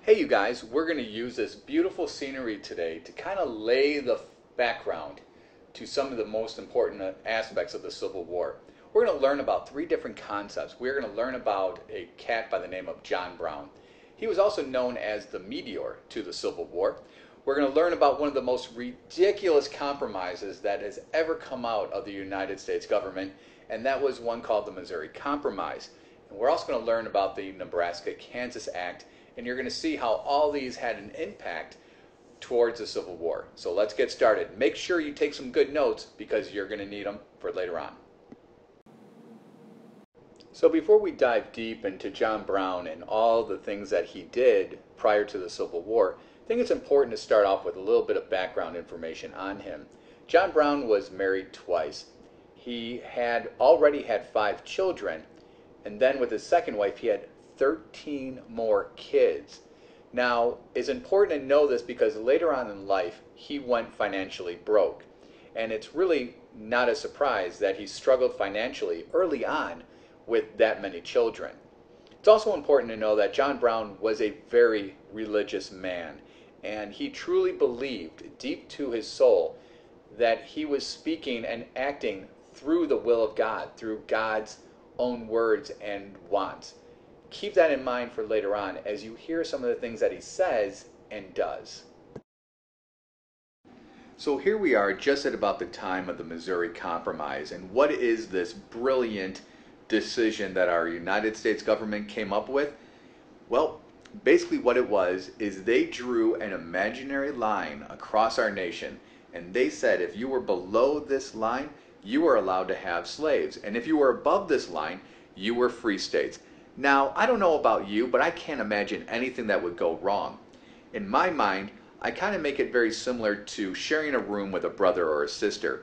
Hey you guys, we're going to use this beautiful scenery today to kind of lay the background to some of the most important aspects of the Civil War. We're going to learn about three different concepts. We're going to learn about a cat by the name of John Brown. He was also known as the meteor to the Civil War. We're going to learn about one of the most ridiculous compromises that has ever come out of the United States government, and that was one called the Missouri Compromise. And we're also going to learn about the Nebraska-Kansas Act, and you're going to see how all these had an impact towards the Civil War. So let's get started. Make sure you take some good notes because you're going to need them for later on. So before we dive deep into John Brown and all the things that he did prior to the Civil War, I think it's important to start off with a little bit of background information on him. John Brown was married twice. He had already had 5 children, and then with his second wife he had 13 more kids. Now, it's important to know this because later on in life he went financially broke, and it's really not a surprise that he struggled financially early on with that many children. It's also important to know that John Brown was a very religious man, and he truly believed deep to his soul that he was speaking and acting through the will of God, through God's own words and wants. Keep that in mind for later on as you hear some of the things that he says and does. So here we are just at about the time of the Missouri Compromise, and what is this brilliant decision that our United States government came up with? Well, basically what it was is they drew an imaginary line across our nation, and they said if you were below this line, you were allowed to have slaves, and if you were above this line, you were free states. Now, I don't know about you, but I can't imagine anything that would go wrong. In my mind, I kind of make it very similar to sharing a room with a brother or a sister.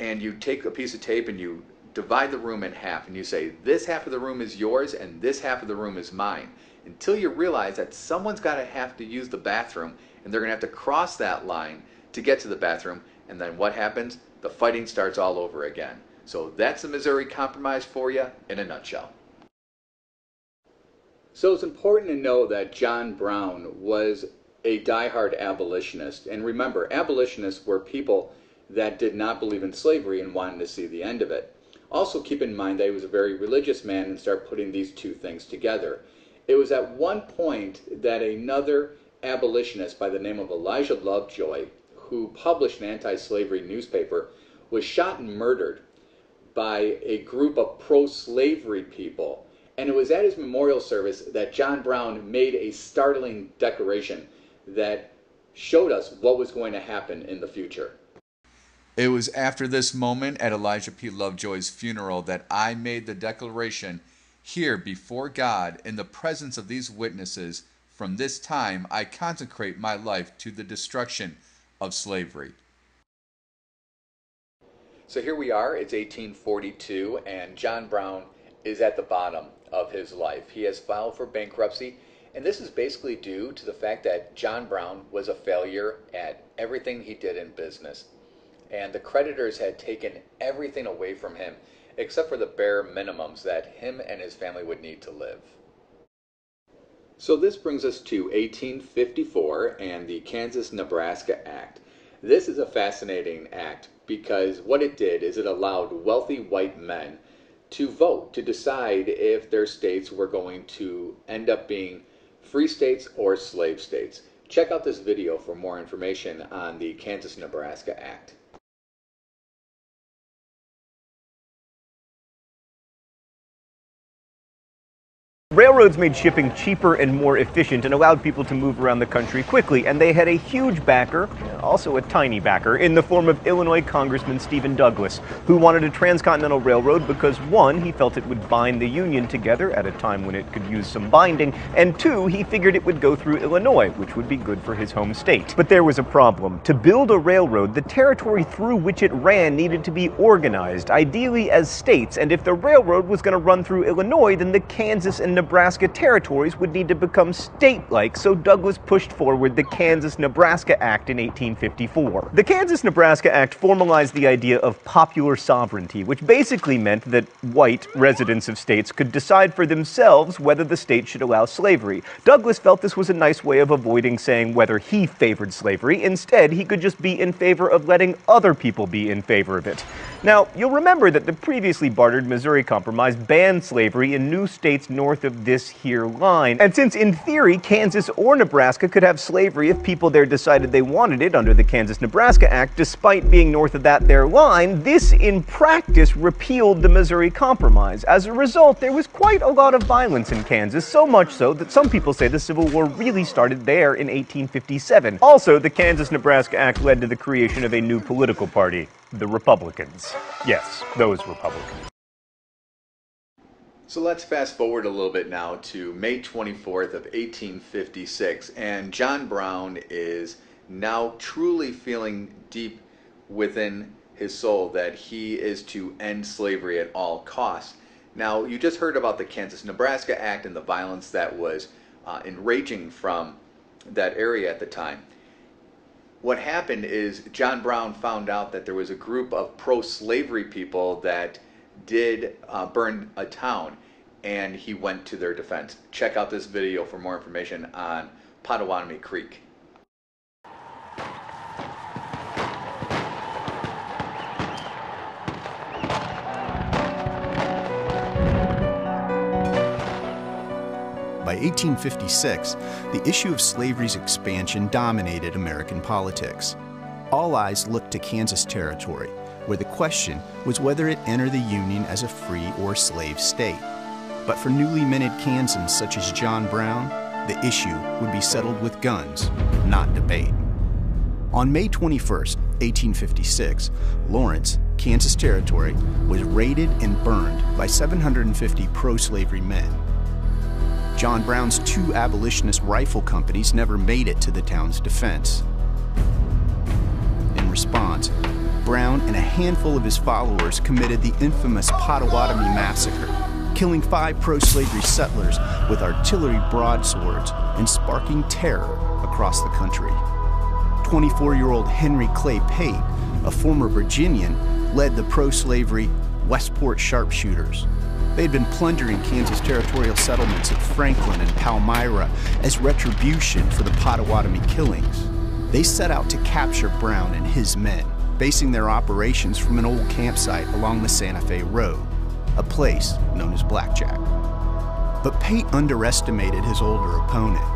And you take a piece of tape and you divide the room in half, and you say, this half of the room is yours and this half of the room is mine. Until you realize that someone's got to have to use the bathroom, and they're going to have to cross that line to get to the bathroom, and then what happens? The fighting starts all over again. So that's the Missouri Compromise for you in a nutshell. So it's important to know that John Brown was a diehard abolitionist. And remember, abolitionists were people that did not believe in slavery and wanted to see the end of it. Also keep in mind that he was a very religious man and start putting these two things together. It was at one point that another abolitionist by the name of Elijah Lovejoy, who published an anti-slavery newspaper, was shot and murdered by a group of pro-slavery people. And it was at his memorial service that John Brown made a startling declaration that showed us what was going to happen in the future. It was after this moment at Elijah P. Lovejoy's funeral that I made the declaration, here before God, in the presence of these witnesses, from this time I consecrate my life to the destruction of slavery. So here we are, it's 1842, and John Brown is at the bottom of his life. He has filed for bankruptcy, and this is basically due to the fact that John Brown was a failure at everything he did in business. And the creditors had taken everything away from him except for the bare minimums that him and his family would need to live. So this brings us to 1854 and the Kansas-Nebraska Act. This is a fascinating act because what it did is it allowed wealthy white men to vote to decide if their states were going to end up being free states or slave states. Check out this video for more information on the Kansas-Nebraska Act. Railroads made shipping cheaper and more efficient and allowed people to move around the country quickly, and they had a huge backer, also a tiny backer, in the form of Illinois Congressman Stephen Douglas, who wanted a transcontinental railroad because 1, he felt it would bind the Union together at a time when it could use some binding, and 2, he figured it would go through Illinois, which would be good for his home state. But there was a problem. To build a railroad, the territory through which it ran needed to be organized, ideally as states, and if the railroad was going to run through Illinois, then the Kansas and Nebraska Kansas-Nebraska territories would need to become state-like, so Douglas pushed forward the Kansas-Nebraska Act in 1854. The Kansas-Nebraska Act formalized the idea of popular sovereignty, which basically meant that white residents of states could decide for themselves whether the state should allow slavery. Douglas felt this was a nice way of avoiding saying whether he favored slavery. Instead, he could just be in favor of letting other people be in favor of it. Now, you'll remember that the previously bartered Missouri Compromise banned slavery in new states north of this here line. And since in theory Kansas or Nebraska could have slavery if people there decided they wanted it under the Kansas-Nebraska Act, despite being north of that there line, this in practice repealed the Missouri Compromise. As a result, there was quite a lot of violence in Kansas, so much so that some people say the Civil War really started there in 1857. Also, the Kansas-Nebraska Act led to the creation of a new political party, the Republicans. Yes, those Republicans. So let's fast forward a little bit now to May 24th of 1856, and John Brown is now truly feeling deep within his soul that he is to end slavery at all costs. Now, you just heard about the Kansas-Nebraska Act and the violence that was enraging from that area at the time. What happened is John Brown found out that there was a group of pro-slavery people that did burn a town, and he went to their defense. Check out this video for more information on Potawatomi Creek. By 1856, the issue of slavery's expansion dominated American politics. All eyes looked to Kansas Territory, where the question was whether it enter the Union as a free or slave state. But for newly minted Kansans such as John Brown, the issue would be settled with guns, not debate. On May 21st, 1856, Lawrence, Kansas Territory, was raided and burned by 750 pro-slavery men. John Brown's two abolitionist rifle companies never made it to the town's defense. In response, Brown and a handful of his followers committed the infamous Potawatomi Massacre, killing 5 pro-slavery settlers with artillery broadswords and sparking terror across the country. 24-year-old Henry Clay Pate, a former Virginian, led the pro-slavery Westport Sharpshooters. They had been plundering Kansas territorial settlements at Franklin and Palmyra as retribution for the Potawatomi killings. They set out to capture Brown and his men, basing their operations from an old campsite along the Santa Fe Road, a place known as Blackjack. But Pate underestimated his older opponent.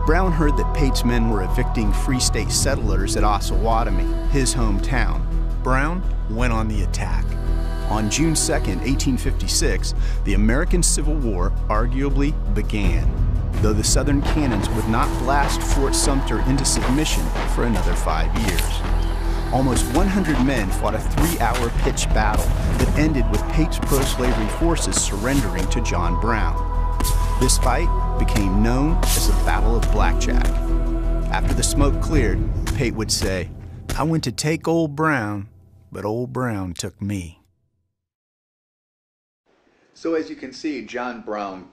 Brown heard that Pate's men were evicting Free State settlers at Osawatomie, his hometown. Brown went on the attack. On June 2, 1856, the American Civil War arguably began, though the Southern cannons would not blast Fort Sumter into submission for another 5 years. Almost 100 men fought a 3-hour pitched battle that ended with Pate's pro-slavery forces surrendering to John Brown. This fight became known as the Battle of Blackjack. After the smoke cleared, Pate would say, "I went to take Old Brown, but Old Brown took me." So as you can see, John Brown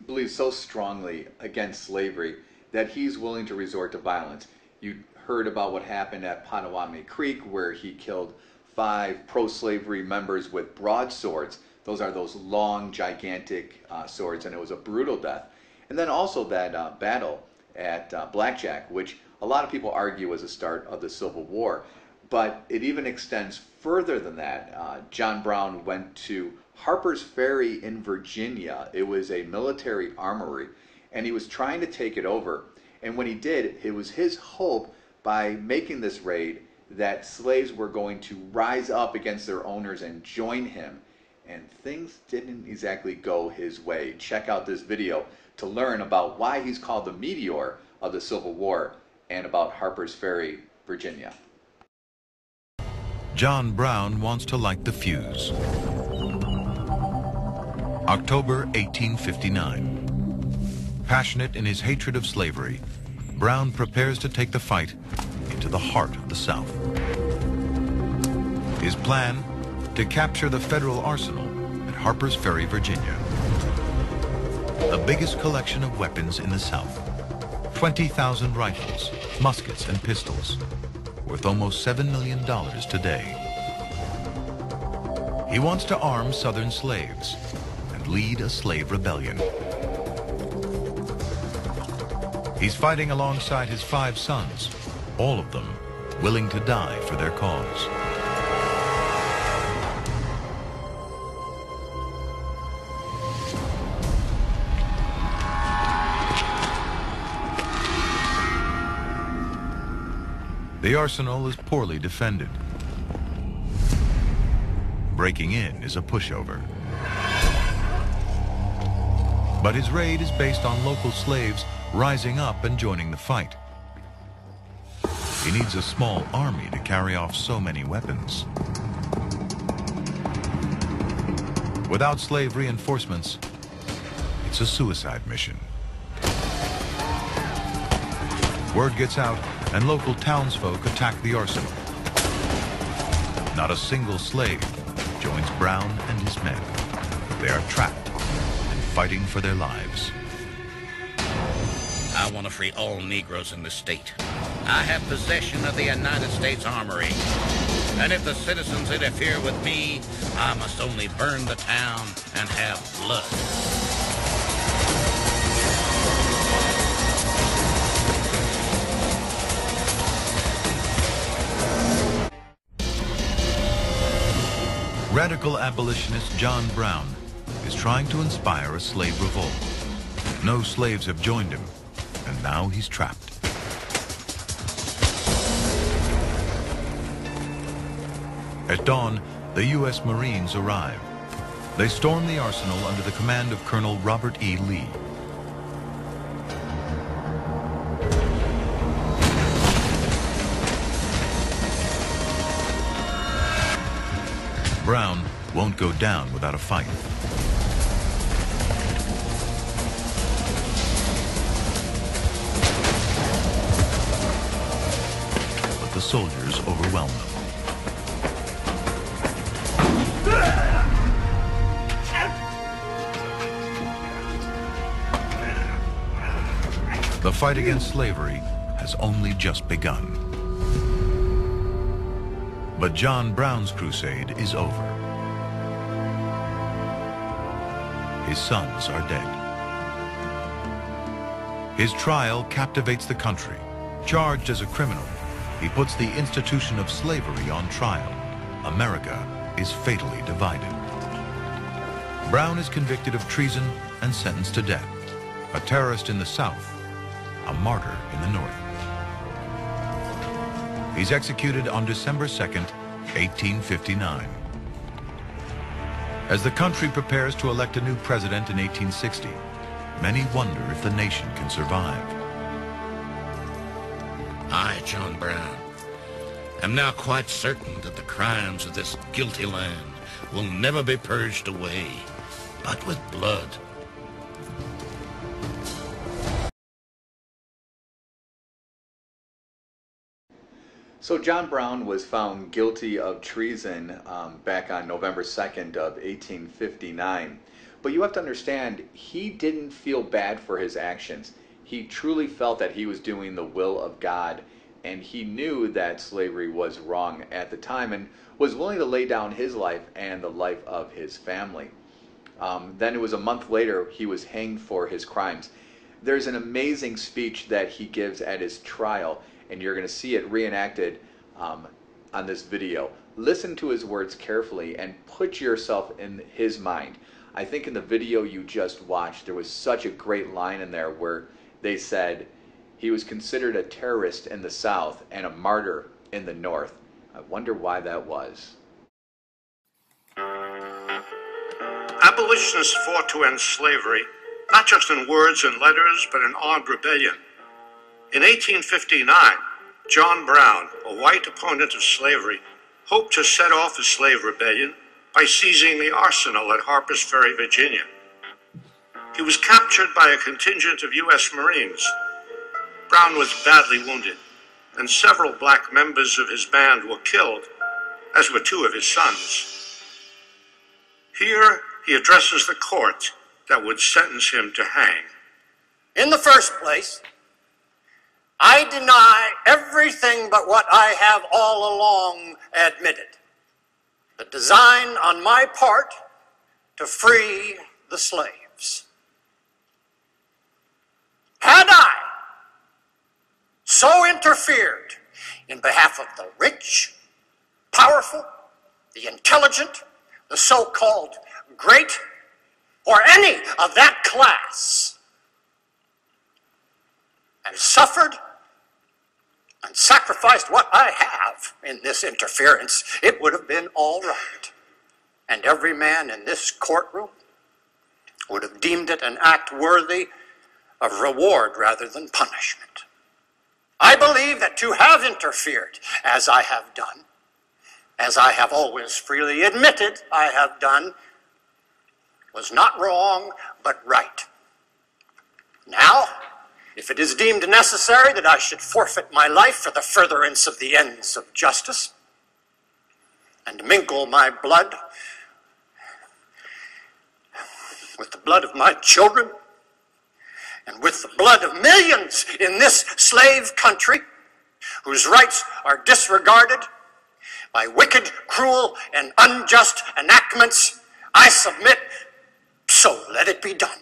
believes so strongly against slavery that he's willing to resort to violence. You heard about what happened at Potawatomi Creek, where he killed 5 pro-slavery members with broadswords. Those are those long, gigantic swords, and it was a brutal death. And then also that battle at Blackjack, which a lot of people argue was the start of the Civil War. But it even extends further than that. John Brown went to Harper's Ferry in Virginia. It was a military armory, and he was trying to take it over. And when he did, it was his hope by making this raid that slaves were going to rise up against their owners and join him. And things didn't exactly go his way. Check out this video to learn about why he's called the meteor of the Civil War and about Harper's Ferry, Virginia. John Brown wants to light the fuse. October 1859. Passionate in his hatred of slavery, Brown prepares to take the fight into the heart of the South. His plan, to capture the federal arsenal at Harper's Ferry, Virginia. the biggest collection of weapons in the South. 20,000 rifles, muskets, and pistols, worth almost $7 million today. He wants to arm Southern slaves and lead a slave rebellion. He's fighting alongside his 5 sons, all of them willing to die for their cause. The arsenal is poorly defended. Breaking in is a pushover. But his raid is based on local slaves rising up and joining the fight. He needs a small army to carry off so many weapons. Without slave reinforcements, it's a suicide mission. Word gets out, and local townsfolk attack the arsenal. Not a single slave joins Brown and his men. They are trapped and fighting for their lives. I want to free all Negroes in the state. I have possession of the United States Armory. And if the citizens interfere with me, I must only burn the town and have blood. Radical abolitionist John Brown is trying to inspire a slave revolt. No slaves have joined him, and now he's trapped. At dawn, the U.S. Marines arrive. They storm the arsenal under the command of Colonel Robert E. Lee. Brown won't go down without a fight. But the soldiers overwhelm them. The fight against slavery has only just begun. But John Brown's crusade is over. His sons are dead. His trial captivates the country. Charged as a criminal, he puts the institution of slavery on trial. America is fatally divided. Brown is convicted of treason and sentenced to death. A terrorist in the South, a martyr in the North. He's executed on December 2nd, 1859. As the country prepares to elect a new president in 1860, many wonder if the nation can survive. I, John Brown, am now quite certain that the crimes of this guilty land will never be purged away, but with blood. So John Brown was found guilty of treason back on November 2nd of 1859. But you have to understand, he didn't feel bad for his actions. He truly felt that he was doing the will of God, and he knew that slavery was wrong at the time and was willing to lay down his life and the life of his family. Then it was a month later, he was hanged for his crimes. There's an amazing speech that he gives at his trial, and you're going to see it reenacted on this video. Listen to his words carefully and put yourself in his mind. I think in the video you just watched, there was such a great line in there where they said he was considered a terrorist in the South and a martyr in the North. I wonder why that was. Abolitionists fought to end slavery, not just in words and letters, but in armed rebellion. In 1859, John Brown, a white opponent of slavery, hoped to set off a slave rebellion by seizing the arsenal at Harper's Ferry, Virginia. He was captured by a contingent of U.S. Marines. Brown was badly wounded, and several black members of his band were killed, as were 2 of his sons. Here, he addresses the court that would sentence him to hang. In the first place, I deny everything but what I have all along admitted. The design on my part to free the slaves. Had I so interfered in behalf of the rich, powerful, the intelligent, the so-called great, or any of that class, and suffered and sacrificed what I have in this interference, it would have been all right. And every man in this courtroom would have deemed it an act worthy of reward rather than punishment. I believe that to have interfered, as I have done, as I have always freely admitted I have done, was not wrong, but right. Now, if it is deemed necessary that I should forfeit my life for the furtherance of the ends of justice, and mingle my blood with the blood of my children, and with the blood of millions in this slave country, whose rights are disregarded by wicked, cruel, and unjust enactments, I submit, so let it be done.